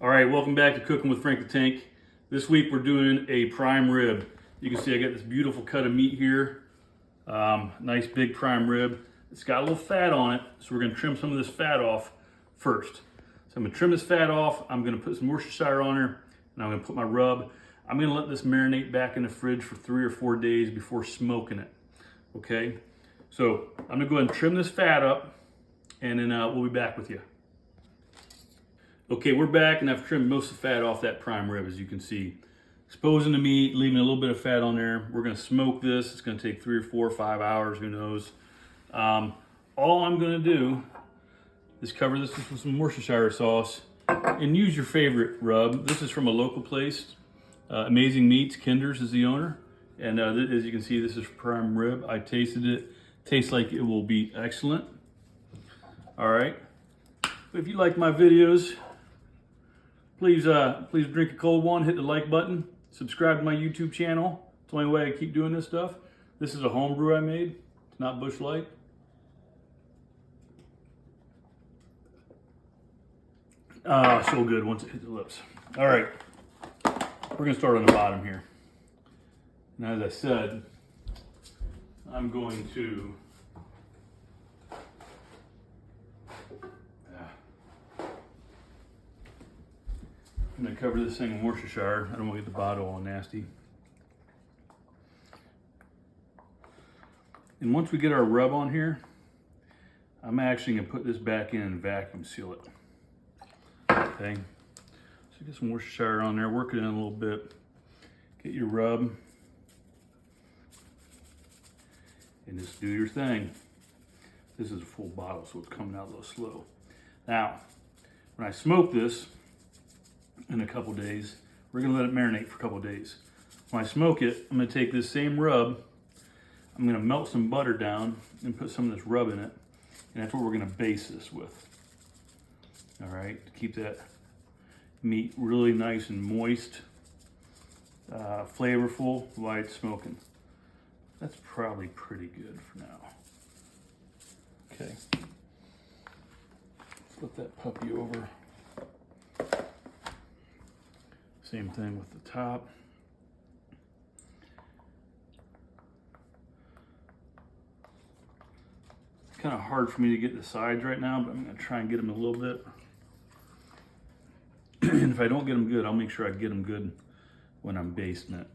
All right, welcome back to Cooking with Frank the Tank. This week we're doing a prime rib. You can see I got this beautiful cut of meat here. Nice big prime rib. It's got a little fat on it, so we're gonna trim some of this fat off first. So I'm gonna trim this fat off. I'm gonna put some Worcestershire on her, and I'm gonna put my rub. I'm gonna let this marinate back in the fridge for 3 or 4 days before smoking it, okay? So I'm gonna go ahead and trim this fat up, and then we'll be back with you. Okay, we're back, and I've trimmed most of the fat off that prime rib, as you can see. Exposing the meat, leaving a little bit of fat on there. We're gonna smoke this. It's gonna take 3 or 4 or 5 hours, who knows. All I'm gonna do is cover this with some Worcestershire sauce and use your favorite rub. This is from a local place, Amazing Meats. Kinder's is the owner. And as you can see, this is prime rib. I tasted it. Tastes like it will be excellent. All right. If you like my videos, please drink a cold one, hit the like button, subscribe to my YouTube channel. It's the only way I keep doing this stuff. This is a home brew I made. It's not Busch Light. So good once it hits the lips. All right, we're gonna start on the bottom here. Now, as I said, I'm going to I'm going to cover this thing in Worcestershire. I don't want to get the bottle all nasty. And once we get our rub on here, I'm actually going to put this back in and vacuum seal it. Okay. So get some Worcestershire on there, work it in a little bit. Get your rub. And just do your thing. This is a full bottle, so it's coming out a little slow. Now, when I smoke this, in a couple days, we're gonna let it marinate for a couple days. When I smoke it, I'm gonna take this same rub, I'm gonna melt some butter down and put some of this rub in it, and that's what we're gonna base this with. All right, to keep that meat really nice and moist, flavorful while it's smoking. That's probably pretty good for now. Okay, flip that puppy over. Same thing with the top. It's kind of hard for me to get the sides right now, but I'm going to try and get them a little bit. And if I don't get them good, I'll make sure I get them good when I'm basting it.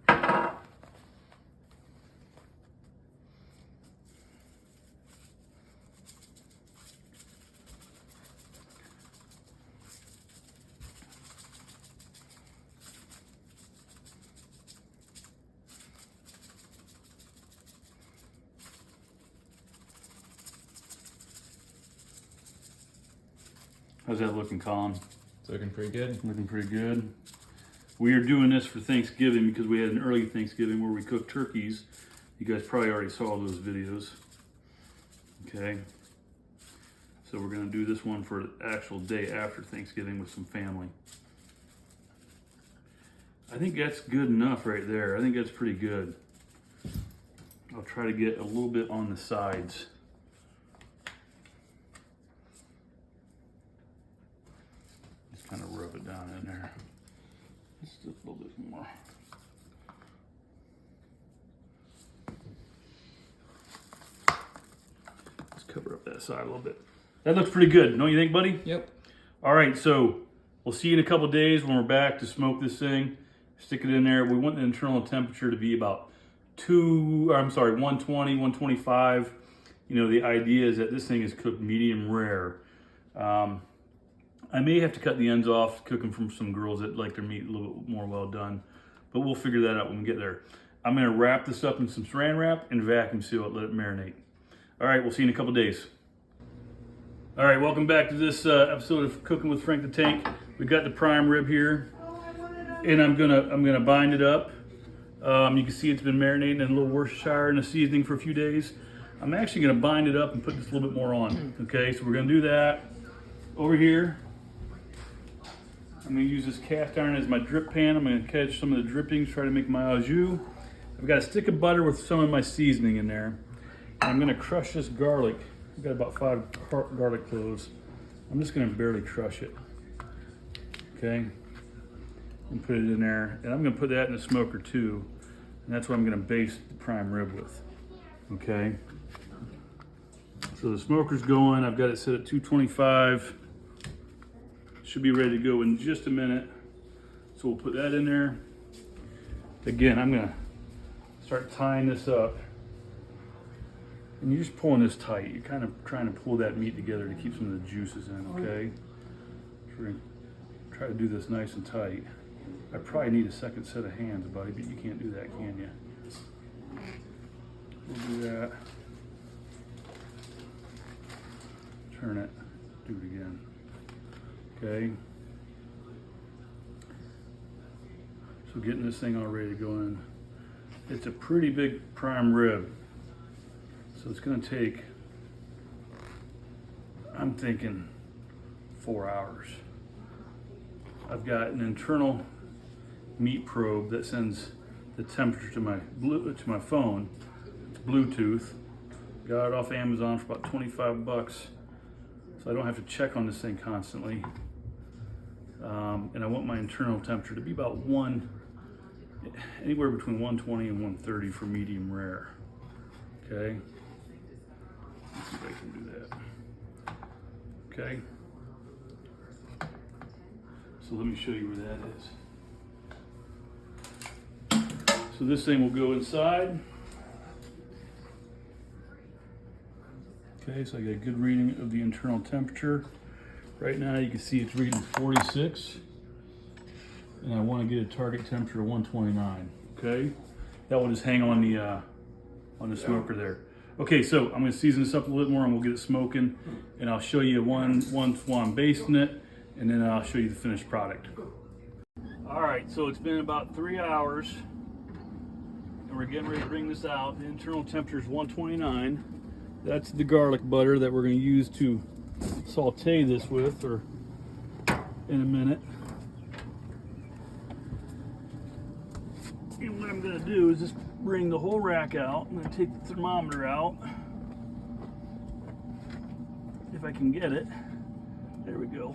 How's that looking, Colin? It's looking pretty good. Looking pretty good. We are doing this for Thanksgiving because we had an early Thanksgiving where we cooked turkeys. You guys probably already saw those videos. Okay. So we're going to do this one for the actual day after Thanksgiving with some family. I think that's good enough right there. I think that's pretty good. I'll try to get a little bit on the sides. Kind of rub it down in there. Just a little bit more. Let's cover up that side a little bit. That looks pretty good, don't you think, buddy? Yep. All right, so we'll see you in a couple days when we're back to smoke this thing. Stick it in there. We want the internal temperature to be about 120, 125. You know, the idea is that this thing is cooked medium rare. I may have to cut the ends off, cook them from some girls that like their meat a little bit more well done, but we'll figure that out when we get there. I'm gonna wrap this up in some saran wrap and vacuum seal it, let it marinate. All right, we'll see you in a couple days. All right, welcome back to this episode of Cooking with Frank the Tank. We got the prime rib here, and I'm gonna bind it up. You can see it's been marinating in a little Worcestershire and a seasoning for a few days. I'm actually gonna bind it up and put just a little bit more on. Okay, so we're gonna do that. Over here, I'm going to use this cast iron as my drip pan. I'm going to catch some of the drippings, try to make my au jus. I've got a stick of butter with some of my seasoning in there. And I'm going to crush this garlic. I've got about 5 garlic cloves. I'm just going to barely crush it. Okay, and put it in there, and I'm going to put that in the smoker too, and that's what I'm going to baste the prime rib with. Okay, so the smoker's going. I've got it set at 225. Should be ready to go in just a minute. So we'll put that in there. Again, I'm going to start tying this up. And you're just pulling this tight. You're kind of trying to pull that meat together to keep some of the juices in, okay? So we're going to try to do this nice and tight. I probably need a second set of hands, buddy, but you can't do that, can you? We'll do that. Turn it. Do it again. Okay. So getting this thing all ready to go in. It's a pretty big prime rib. So it's going to take, I'm thinking, 4 hours. I've got an internal meat probe that sends the temperature to my phone. It's Bluetooth. Got it off Amazon for about 25 bucks. So I don't have to check on this thing constantly. And I want my internal temperature to be about anywhere between 120 and 130 for medium rare. Okay. Let's see if I can do that. Okay. So let me show you where that is. So this thing will go inside. Okay, so I get a good reading of the internal temperature. Right now you can see it's reading 46. And I want to get a target temperature of 129. Okay? That will just hang on the smoker there. Okay, so I'm going to season this up a little more and we'll get it smoking. And I'll show you once while I'm basting it, and then I'll show you the finished product. All right, so it's been about 3 hours, and we're getting ready to bring this out. The internal temperature is 129. That's the garlic butter that we're going to use to saute this with, or in a minute. And what I'm going to do is just bring the whole rack out. I'm going to take the thermometer out, if I can get it. There we go.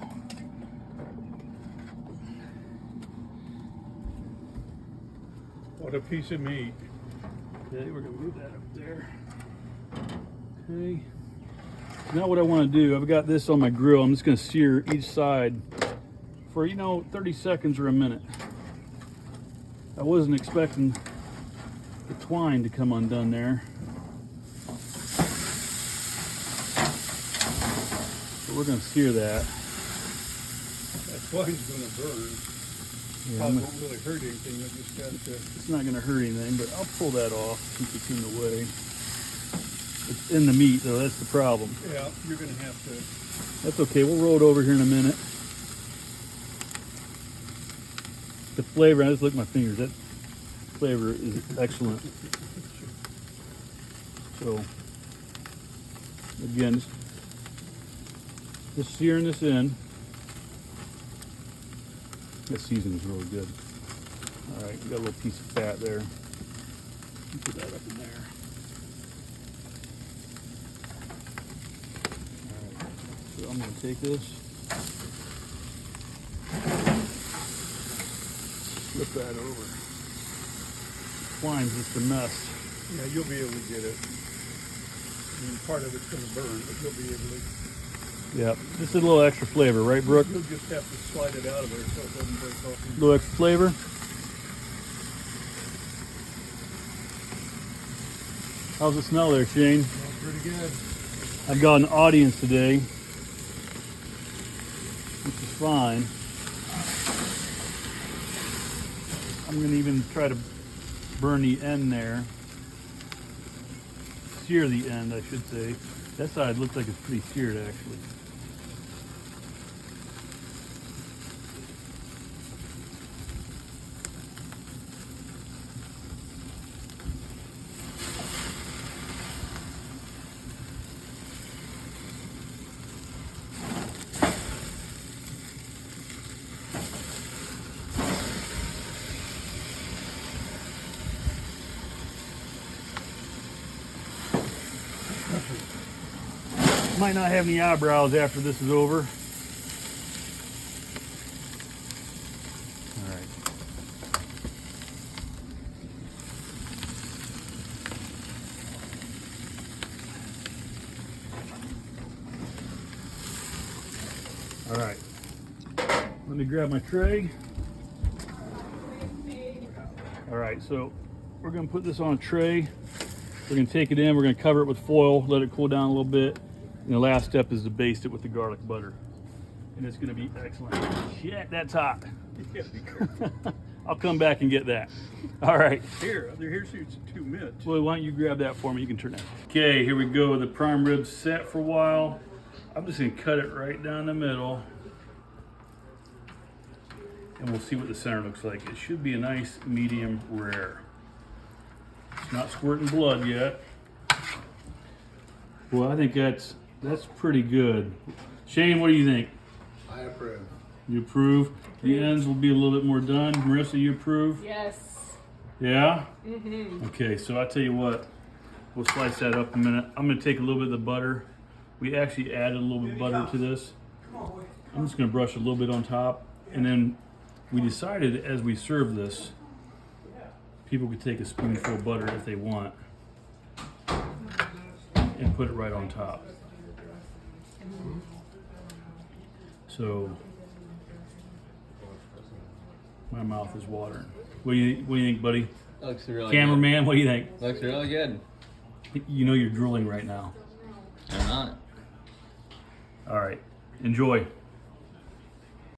What a piece of meat. Okay, we're going to move that up there. Okay. Now what I want to do, I've got this on my grill. I'm just going to sear each side for, 30 seconds or a minute. I wasn't expecting the twine to come undone there. So we're going to sear that. That twine's going to burn. Yeah, Probably won't really hurt anything. You just got to... It's not going to hurt anything, but I'll pull that off since it's in the way. It's in the meat, though. That's the problem. Yeah, you're going to have to... That's okay. We'll roll it over here in a minute. The flavor, I just look at my fingers. That flavor is excellent. So, again, just searing this in. That seasoning's really good. All right, we got a little piece of fat there. Put that up in there. All right, so I'm going to take this, flip that over. Twine's just a mess. Yeah, you'll be able to get it. I mean, part of it's going to burn, but you'll be able to... Yep, just a little extra flavor, right, Brooke? You'll just have to slide it out of there so it doesn't break off. A little extra flavor. How's it smell there, Shane? Smells pretty good. I've got an audience today, which is fine. I'm going to even try to burn the end there. Sear the end, I should say. That side looks like it's pretty seared, actually. Might not have any eyebrows after this is over. All right. Let me grab my tray. All right, so we're gonna put this on a tray. We're gonna take it in, we're gonna cover it with foil, let it cool down a little bit. And the last step is to baste it with the garlic butter. And it's gonna be excellent. Shit, that's hot. I'll come back and get that. All right. Here's 2 minutes. Well, why don't you grab that for me? You can turn that. Okay, here we go. The prime rib's set for a while. I'm just gonna cut it right down the middle. And we'll see what the center looks like. It should be a nice medium rare. It's not squirting blood yet. Well, I think that's pretty good. Shane, what do you think? I approve. You approve? The ends will be a little bit more done. Marissa, you approve? Yes. Yeah? Mm-hmm. Okay, so I'll tell you what. We'll slice that up in a minute. I'm gonna take a little bit of the butter. We actually added a little bit of butter to this. I'm just gonna brush a little bit on top. And then we decided as we serve this, people could take a spoonful of butter if they want and put it right on top. So my mouth is watering. What do you think, buddy? Looks really Cameraman, what do you think? good. Looks really good. You know you're drooling right now. I'm not. All right, enjoy.